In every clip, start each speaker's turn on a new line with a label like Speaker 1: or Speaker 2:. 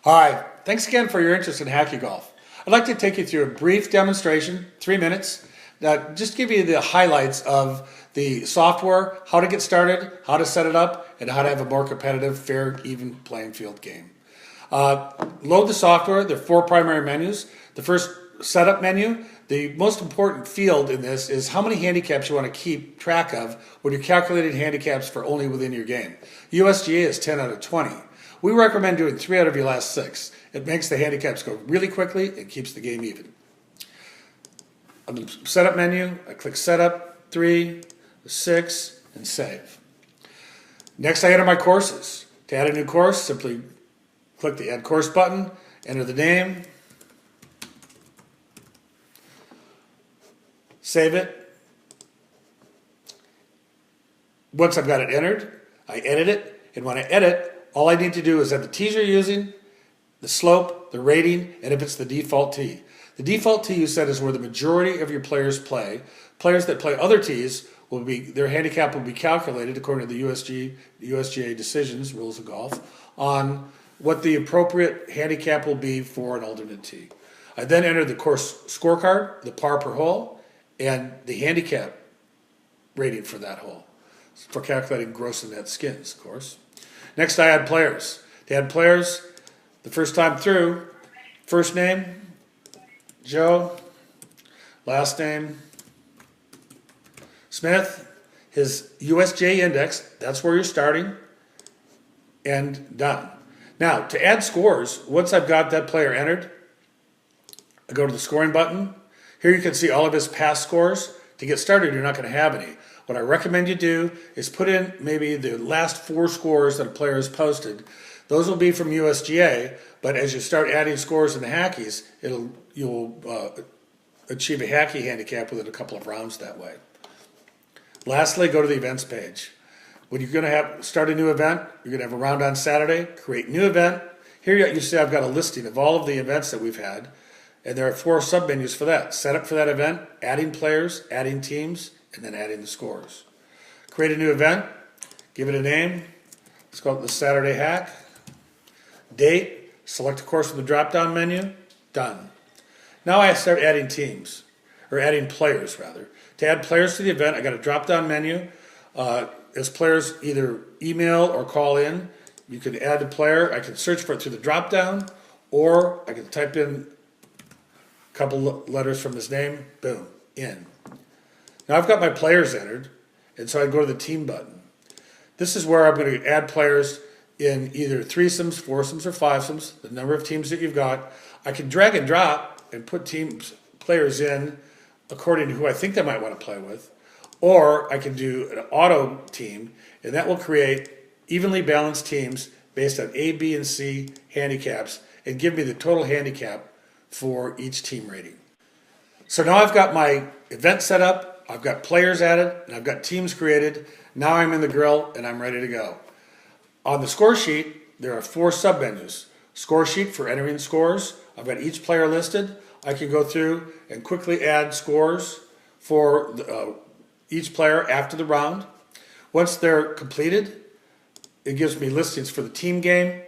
Speaker 1: Hi, thanks again for your interest in HackeyGolf. I'd like to take you through a brief demonstration, 3 minutes, that just give you the highlights of the software, how to get started, how to set it up, and how to have a more competitive, fair, even playing field game. Load the software. There are 4 primary menus. The first setup menu, the most important field in this is how many handicaps you want to keep track of when you're calculating handicaps for only within your game. USGA is 10 out of 20. We recommend doing 3 out of your last 6. It makes the handicaps go really quickly and keeps the game even. On the setup menu, I click setup, 3, 6, and save. Next, I enter my courses. To add a new course, simply click the add course button, enter the name, save it. Once I've got it entered, I edit it, and when I edit, all I need to do is have the tees you're using, the slope, the rating, and if it's the default tee. The default tee you set is where the majority of your players play. Players that play other tees, their handicap will be calculated according to the USGA decisions, rules of golf, on what the appropriate handicap will be for an alternate tee. I then enter the course scorecard, the par per hole, and the handicap rating for that hole, for calculating gross and net skins, of course. Next, I add players. To add players, the first time through, first name, Joe, last name, Smith, his USGA index, that's where you're starting, and done. Now, to add scores, once I've got that player entered, I go to the scoring button. Here you can see all of his past scores. To get started, you're not going to have any. What I recommend you do is put in maybe the last 4 scores that a player has posted. Those will be from USGA, but as you start adding scores in the Hackeys, you'll achieve a Hackey handicap within a couple of rounds that way. Lastly, go to the events page. When you're going to start a new event, you're going to have a round on Saturday, create new event. Here you see I've got a listing of all of the events that we've had, and there are 4 submenus for that. Set up for that event, adding players, adding teams, and then adding the scores. Create a new event, give it a name. Let's call it the Saturday Hack. Date, select a course from the drop-down menu, done. Now I start adding teams, or adding players rather. To add players to the event, I got a drop-down menu. As players either email or call in, you can add a player. I can search for it through the drop-down, or I can type in a couple letters from his name, boom, in. Now I've got my players entered, and so I go to the team button. This is where I'm going to add players in either threesomes, foursomes, or fivesomes, the number of teams that you've got. I can drag and drop and put players in according to who I think they might want to play with, or I can do an auto team, and that will create evenly balanced teams based on A, B, and C handicaps and give me the total handicap for each team rating. So now I've got my event set up, I've got players added, and I've got teams created. Now I'm in the grill and I'm ready to go. On the score sheet, there are 4 submenus. Score sheet for entering scores. I've got each player listed. I can go through and quickly add scores for each player after the round. Once they're completed, it gives me listings for the team game,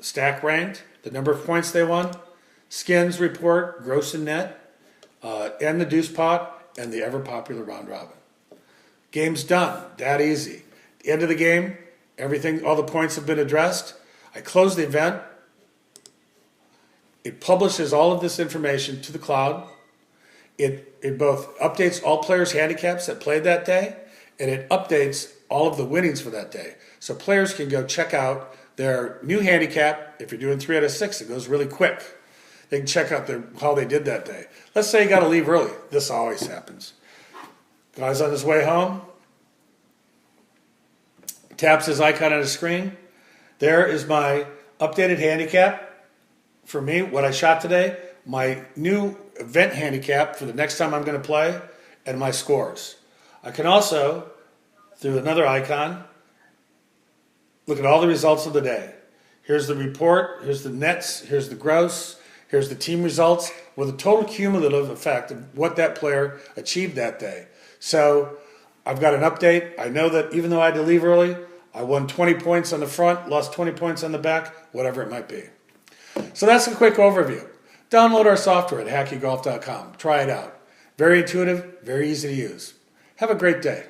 Speaker 1: stack ranked, the number of points they won, skins report, gross and net, and the deuce pot, and the ever-popular round robin. Game's done. That easy. At the end of the game, all the points have been addressed. I close the event. It publishes all of this information to the cloud. It both updates all players' handicaps that played that day, and it updates all of the winnings for that day. So players can go check out their new handicap. If you're doing 3 out of 6, it goes really quick. They can check out how they did that day. Let's say you got to leave early. This always happens. Guy's on his way home, taps his icon on his screen. There is my updated handicap for me, what I shot today, my new event handicap for the next time I'm going to play, and my scores. I can also, through another icon, look at all the results of the day. Here's the report, here's the nets, here's the gross, here's the team results with a total cumulative effect of what that player achieved that day. So I've got an update. I know that even though I had to leave early, I won 20 points on the front, lost 20 points on the back, whatever it might be. So that's a quick overview. Download our software at HackeyGolf.com. Try it out. Very intuitive, very easy to use. Have a great day.